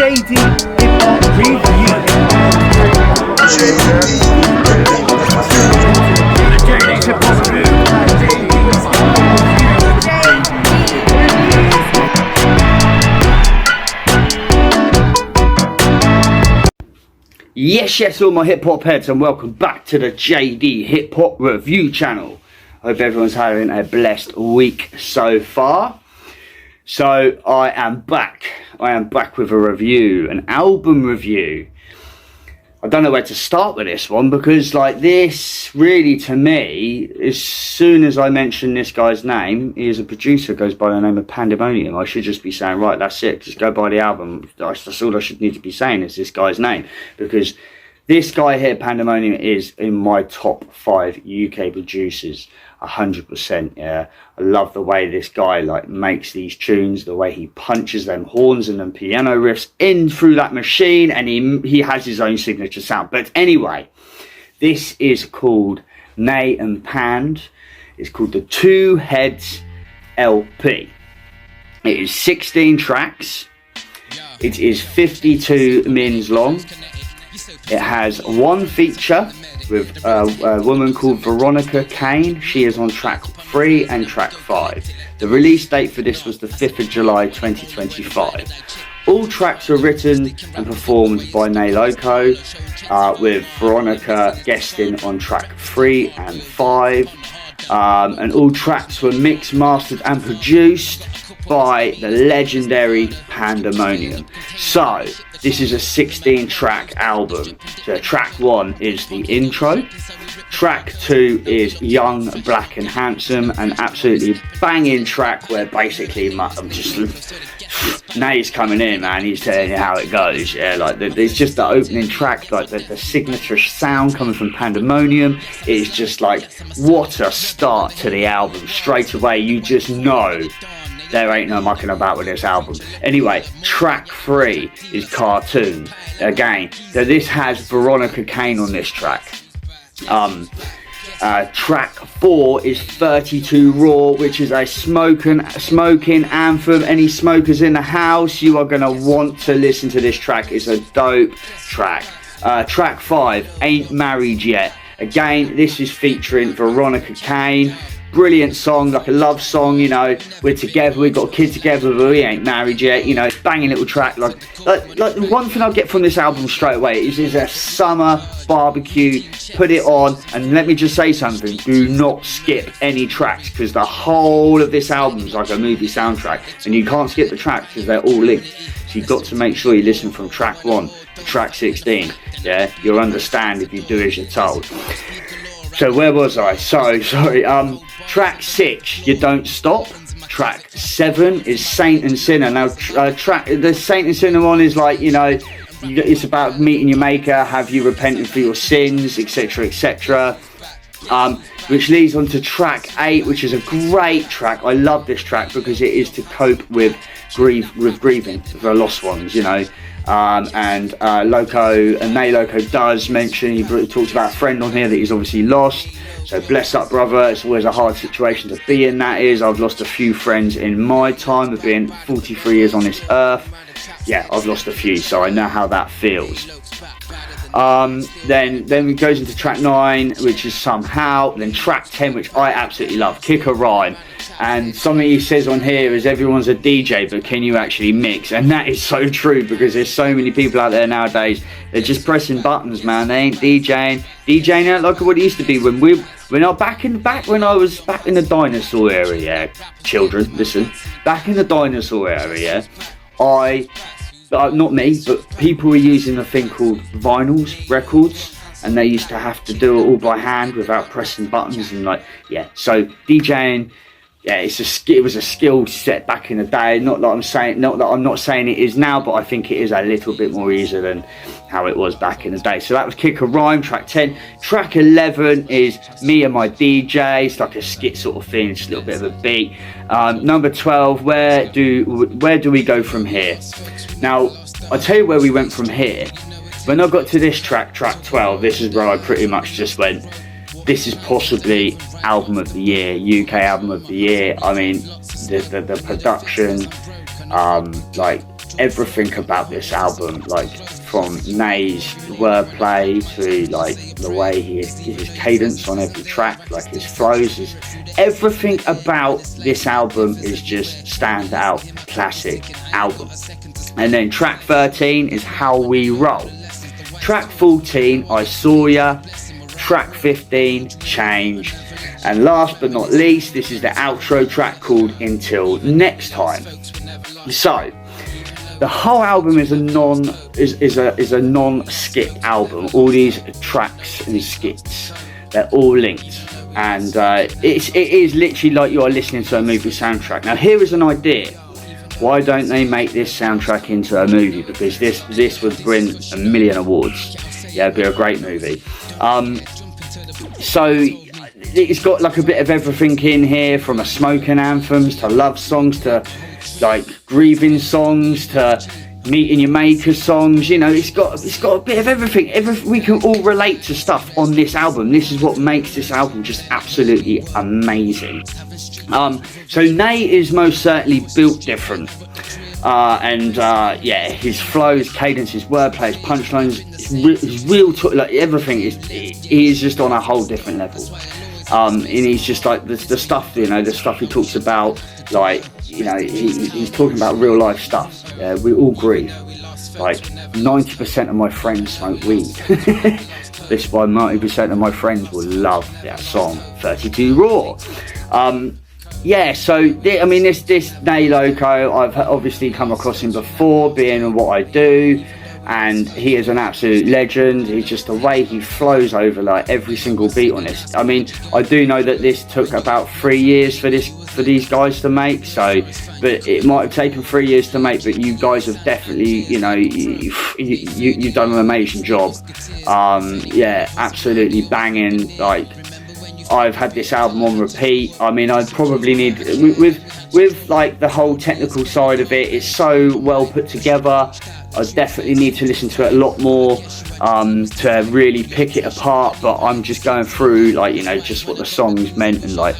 JD Hip Hop Review. JD Hip Hop Review. Yes, all my hip hop heads, and welcome back to the JD Hip Hop Review channel. I hope everyone's having a blessed week so far. So I am back with a review, an album review. I don't know where to start with this one, because like this really, to me, as soon as I mention this guy's name, he is a producer, goes by the name of Pandamonium. I should just be saying, right, that's it, just go buy the album. That's all I should need to be saying, is this guy's name, because this guy here, Pandamonium, is in my top 5 UK producers, 100%. Yeah, I love the way this guy like makes these tunes, the way he punches them horns and them piano riffs in through that machine, and he has his own signature sound. But anyway, this is called Loco and Pandamonium. It's called the Two Heads LP. It is 16 tracks. It is 52 minutes long. It has one feature with a woman called Veronica Kane. She is on track 3 and track 5. The release date for this was the 5th of July 2025. All tracks were written and performed by Loco, with Veronica guesting on track 3 and 5. And all tracks were mixed, mastered and produced by the legendary Pandamonium. So this is a 16 track album. So track 1 is the intro, track 2 is Young, Black and Handsome, an absolutely banging track where basically I'm just Nay's coming in, man, he's telling you how it goes. Yeah, like there's just the opening track, like the signature sound coming from Pandamonium. It's just like, what a start to the album. Straight away you just know there ain't no mucking about with this album. Anyway, track 3 is Cartoons. Again, so this has Veronica Kane on this track. Track 4 is 32 Raw, which is a smoking anthem. Any smokers in the house, you are going to want to listen to this track. It's a dope track. Track 5, Ain't Married Yet. Again, this is featuring Veronica Kane. Brilliant song, like a love song, you know. We're together, we've got a kid together, but we ain't married yet, you know. Banging little track. Like the one thing I get from this album straight away is a summer barbecue. Put it on, and let me just say something, do not skip any tracks, because the whole of this album is like a movie soundtrack, and you can't skip the tracks because they're all linked. So you've got to make sure you listen from track 1 to track 16. Yeah, you'll understand if you do as you're told. So where was I? Sorry. Track 6, You Don't Stop. Track 7 is Saint and Sinner. Now, the Saint and Sinner one is like, you know, it's about meeting your maker, have you repented for your sins, etc., etc. Which leads on to track 8, which is a great track. I love this track because it is to cope with grieving for lost ones, you know. And Loco does mention, he talks about a friend on here that he's obviously lost. So bless up, brother. It's always a hard situation to be in, that is. I've lost a few friends in my time of being 43 years on this earth. Yeah, I've lost a few, so I know how that feels. Then it goes into track 9, which is Somehow. Then track 10, which I absolutely love, Kick a Rhyme. And something he says on here is, everyone's a DJ, but can you actually mix? And that is so true, because there's so many people out there nowadays, they're just pressing buttons, man. They ain't DJing out like what it used to be when when I was back in the dinosaur era. Yeah, children, listen, back in the dinosaur era, yeah, not me, but people were using a thing called vinyls, records, and they used to have to do it all by hand without pressing buttons, and like, yeah, so DJing, yeah, it was a skill set back in the day. Not that I'm not saying it is now, but I think it is a little bit more easier than how it was back in the day. So that was Kick a Rhyme, track 10. Track 11 is Me and My DJ. It's like a skit sort of thing, just a little bit of a beat. Number 12, Where do we go from here? Now, I'll tell you where we went from here. When I got to this track 12, this is where I pretty much just went, this is possibly album of the year, UK album of the year. I mean, the production, like everything about this album, like from Nay's wordplay to like the way his cadence on every track, like his flows, everything about this album is just stand out, classic album. And then track 13 is How We Roll. Track 14, I Saw Ya. Track 15, Change. And last but not least, this is the outro track called Until Next Time. So the whole album is a non-skit album. All these tracks and skits, they're all linked, and it is literally like you are listening to a movie soundtrack. Now here is an idea. Why don't they make this soundtrack into a movie? Because this would win a million awards. Yeah, it'd be a great movie. So it's got like a bit of everything in here, from a smoking anthems to love songs to like grieving songs to meeting your maker songs. You know, it's got a bit of everything. We can all relate to stuff on this album. This is what makes this album just absolutely amazing. So Nay is most certainly built different, yeah, his flows, cadences, wordplay, his punchlines, his real like everything he is just on a whole different level. And he's just like the stuff, you know, the stuff he talks about, like, you know, he's talking about real life stuff. Yeah, we all grieve. Like 90% of my friends smoke weed. This is why 90% of my friends will love that song 32 Raw. Yeah, so I mean, this Nay Loco, I've obviously come across him before, being what I do, and he is an absolute legend. He's just the way he flows over like every single beat on this. I mean, I do know that this took about 3 years for these guys to make, so, but it might have taken 3 years to make, but you guys have definitely, you know, you've done an amazing job. Yeah, absolutely banging. Like, I've had this album on repeat. I mean, I probably need, with like the whole technical side of it, it's so well put together. I definitely need to listen to it a lot more to really pick it apart. But I'm just going through, like, you know, just what the songs meant and like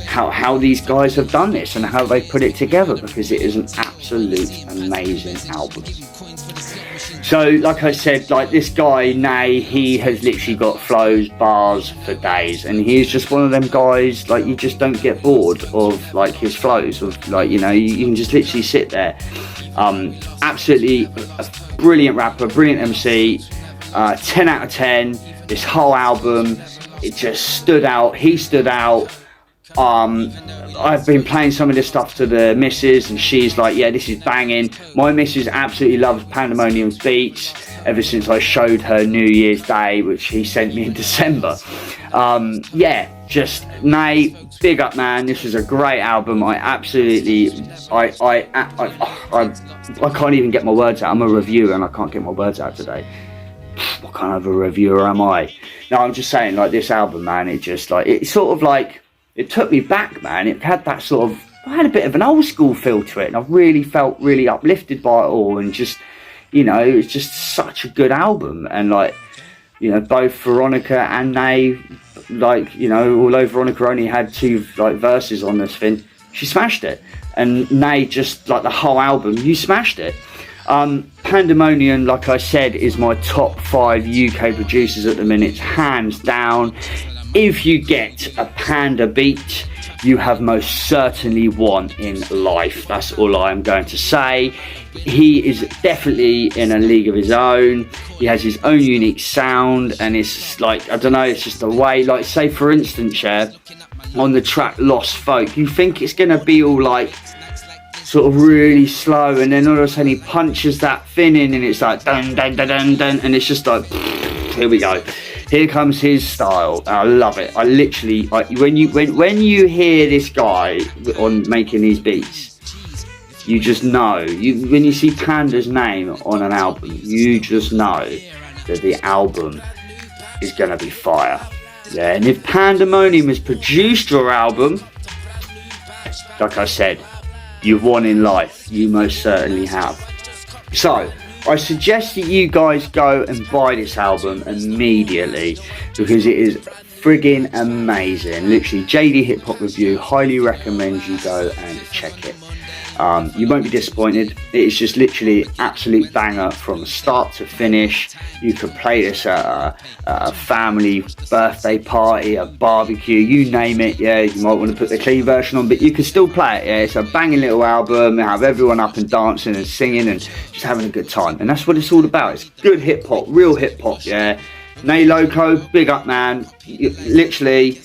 how these guys have done this and how they put it together, because it is an absolute amazing album. So, like I said, like this guy, Nay, he has literally got flows, bars for days, and he's just one of them guys, like, you just don't get bored of, like, his flows, of, like, you know, you can just literally sit there. Absolutely a brilliant rapper, brilliant MC, 10 out of 10, this whole album, it just stood out, he stood out. I've been playing some of this stuff to the missus, and she's like, yeah, this is banging. My missus absolutely loves Pandamonium's beats ever since I showed her New Year's Day, which he sent me in December. Yeah, just Nay, big up, man. This was a great album. I absolutely, I can't even get my words out. I'm a reviewer and I can't get my words out today. What kind of a reviewer am I? No, I'm just saying, like, this album, man, it just, like, it's sort of like, it took me back, man. It had that sort of, I had a bit of an old school feel to it, and I really felt really uplifted by it all, and just, you know, it's just such a good album. And like, you know, both Veronica and Nay, like, you know, although Veronica only had 2 like verses on this thing, she smashed it, and Nay, just like the whole album, you smashed it. Pandamonium, like I said, is my top 5 UK producers at the minute, hands down. If you get a Panda beat, you have most certainly won in life. That's all I am going to say. He is definitely in a league of his own. He has his own unique sound, and it's like, I don't know, it's just the way, like, say for instance, yeah, on the track Lost Folk, you think it's going to be all like sort of really slow, and then all of a sudden he punches that thing in, and it's like dun dun dun dun dun, and it's just like, here we go. Here comes his style. I love it. I literally, when you hear this guy on making these beats, you just know. When you see Panda's name on an album, you just know that the album is gonna be fire. Yeah, and if Pandamonium has produced your album, like I said, you've won in life. You most certainly have. So, I suggest that you guys go and buy this album immediately, because it is friggin' amazing. Literally, JD Hip Hop Review highly recommends you go and check it. You won't be disappointed. It is just literally absolute banger from start to finish. You could play this at a family birthday party, a barbecue, you name it. Yeah, you might want to put the clean version on, but you can still play it. Yeah, it's a banging little album. Have everyone up and dancing and singing and just having a good time, and that's what it's all about. It's good hip hop, real hip hop. Yeah, Nay Loco, big up, man. Literally,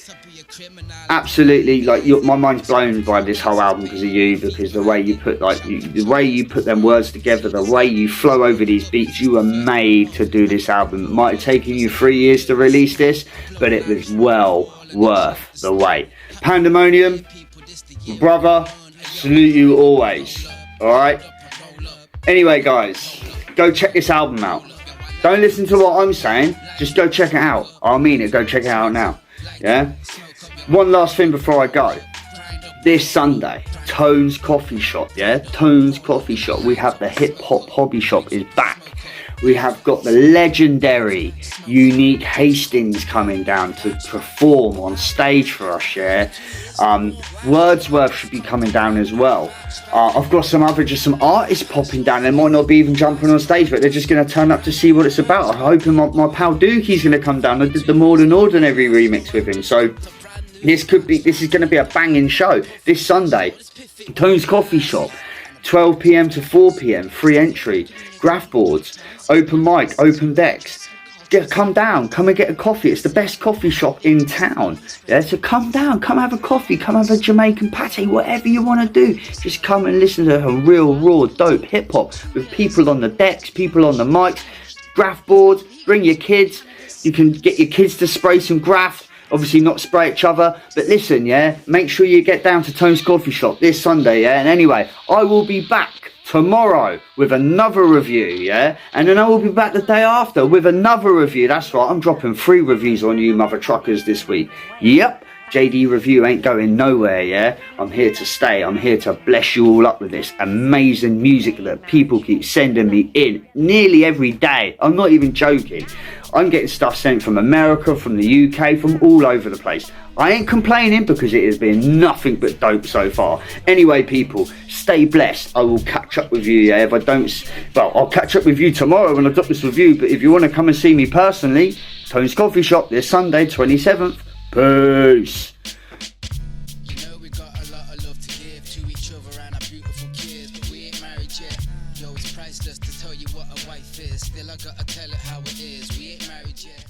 absolutely, like my mind's blown by this whole album because of you, because the way you put the way you put them words together, the way you flow over these beats. You were made to do this album. It might have taken you 3 years to release this, but it was well worth the wait. Pandamonium, brother, salute you always. All right. Anyway, guys, go check this album out. Don't listen to what I'm saying. Just go check it out. I mean it. Go check it out now. Yeah. One last thing before I go. This Sunday, Tone's Coffee Shop. Yeah, Tone's Coffee Shop. We have the Hip Hop Hobby Shop is back. We have got the legendary Unique Hastings coming down to perform on stage for us. Yeah. Wordsworth should be coming down as well. I've got some artists popping down. They might not be even jumping on stage, but they're just going to turn up to see what it's about. I'm hoping my pal Dookie's going to come down. I did the More Than Ordinary remix with him, so this is going to be a banging show this Sunday. Tone's Coffee Shop, 12 p.m. to 4 p.m. free entry, graph boards, open mic, open decks. Come down, come and get a coffee. It's the best coffee shop in town. Yeah, so come down, come have a coffee, come have a Jamaican patty, whatever you want to do. Just come and listen to some real raw dope hip hop with people on the decks, people on the mics, graph boards. Bring your kids. You can get your kids to spray some graph. Obviously not spray each other, but listen, yeah, make sure you get down to Tone's Coffee Shop this Sunday, yeah. And anyway, I will be back tomorrow with another review, yeah, and then I will be back the day after with another review. That's right, I'm dropping 3 reviews on you mother truckers this week. Yep, JD Review ain't going nowhere, yeah. I'm here to stay. I'm here to bless you all up with this amazing music that people keep sending me in nearly every day. I'm not even joking. I'm getting stuff sent from America, from the UK, from all over the place. I ain't complaining because it has been nothing but dope so far. Anyway, people, stay blessed. I will catch up with you, yeah, if I don't... Well, I'll catch up with you tomorrow when I drop this review, but if you want to come and see me personally, Tone's Coffee Shop this Sunday, 27th. Peace. You know we got a lot of love to give to each other and our beautiful kids, but we ain't married yet. Yo, it's priceless to tell you what a wife is. Still I gotta tell it how it is. We ain't married yet.